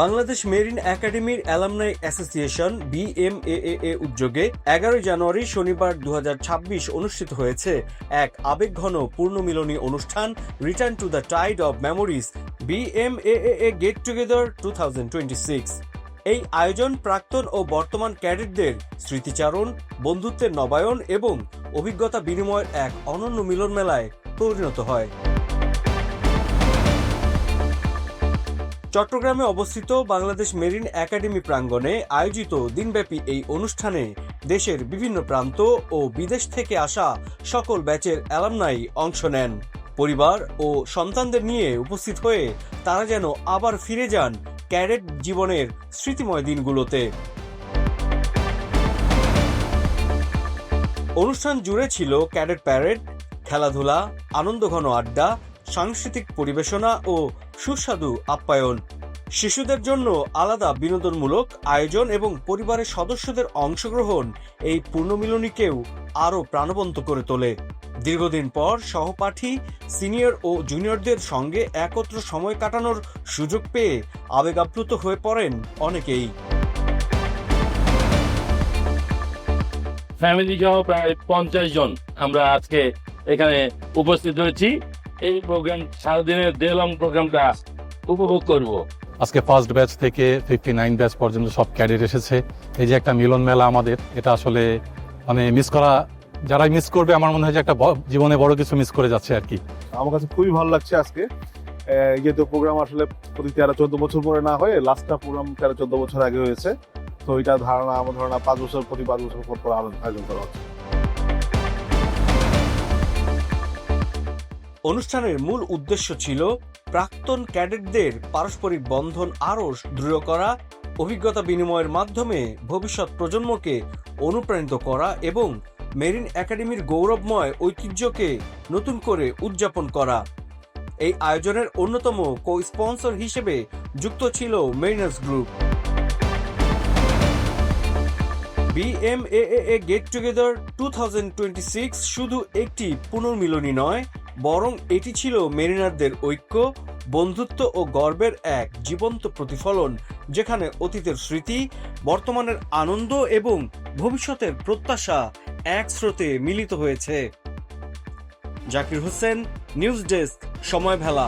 Bangladesh marine একাডেমির alumni association BMAAA উদ্যোগে 11 জানুয়ারি শনিবার 2026 অনুষ্ঠিত হয়েছে এক আবেগঘন পূর্ণমিলনী অনুষ্ঠান return to the tide of memories BMAAA get together 2026। এই আয়োজন প্রাক্তন ও বর্তমান ক্যাডেটদের স্মৃতিচারণ, বন্ধুত্বের নবায়ন এবং অভিজ্ঞতা বিনিময়ের এক অনন্য মিলন মেলায় পরিণত হয়। চট্টগ্রামে অবস্থিত বাংলাদেশ মেরিন একাডেমি প্রাঙ্গণে আয়োজিত দিনব্যাপী এই অনুষ্ঠানে দেশের বিভিন্ন প্রান্ত ও বিদেশ থেকে আসা সকল ব্যাচের অ্যালামনাই অংশ নেন। পরিবার ও সন্তানদের নিয়ে উপস্থিত হয়ে তারা যেন আবার ফিরে যান ক্যাডেট জীবনের স্মৃতিময় দিনগুলোতে। অনুষ্ঠান জুড়ে ছিল ক্যাডেট প্যারেড, খেলাধুলা, আনন্দঘন আড্ডা, সাংস্কৃতিক পরিবেশনা ও সুস্বাদু আপ্যায়ন। শিশুদের জন্য আলাদা বিনোদনমূলক আয়োজন এবং পরিবারের সদস্যদের অংশগ্রহণ এই পূর্ণমিলনীকেও আরও প্রাণবন্ত করে তোলে। দীর্ঘদিন পর সহপাঠী, সিনিয়র ও জুনিয়রদের সঙ্গে একত্র সময় কাটানোর সুযোগ পেয়ে আবেগাপ্লুত হয়ে পড়েন অনেকেই। ফ্যামিলি সহ প্রায় 50 জন আমরা আজকে এখানে উপস্থিত হয়েছি। এই প্রোগ্রাম সারাদিনের ডে লং প্রোগ্রামটা উপভোগ করব। আজকে ফার্স্ট ব্যাচ থেকে 59 ব্যাচ পর্যন্ত সব ক্যাডেট এসেছে। এই যে একটা মিলন মেলা আমাদের, এটা আসলে মানে মিস করা, যারা মিস করবে আমার মনে হয় যে একটা জীবনে বড় কিছু মিস করে যাচ্ছে আর কি। আমার কাছে খুবই ভালো লাগছে আজকে, যেহেতু প্রোগ্রাম আসলে প্রতি 13-14 বছর পরে না হয়ে লাস্টটা প্রোগ্রাম 13-14 বছর আগে হয়েছে। তো এটা আমার ধারণা 5 বছর প্রতি 5 বছর পর আয়োজন করা হচ্ছে। অনুষ্ঠানের মূল উদ্দেশ্য ছিল প্রাক্তন ক্যাডেটদের পারস্পরিক বন্ধন আরও দৃঢ় করা, অভিজ্ঞতা বিনিময়ের মাধ্যমে ভবিষ্যৎ প্রজন্মকে অনুপ্রাণিত করা এবং মেরিন একাডেমির গৌরবময় ঐতিহ্যকে নতুন করে উদযাপন করা। এই আয়োজনের অন্যতম কো-স্পন্সর হিসেবে যুক্ত ছিল Mariners group. BMAAA get together 2026 শুধু একটি পুনর্মিলনী নয়, বরং এটি ছিল মেরিনারদের ঐক্য, বন্ধুত্ব ও গর্বের এক জীবন্ত প্রতিফলন, যেখানে অতীতের স্মৃতি, বর্তমানের আনন্দ এবং ভবিষ্যতের প্রত্যাশা এক স্রোতে মিলিত হয়েছে। জাকির হোসেন, নিউজ ডেস্ক, সময় ভেলা।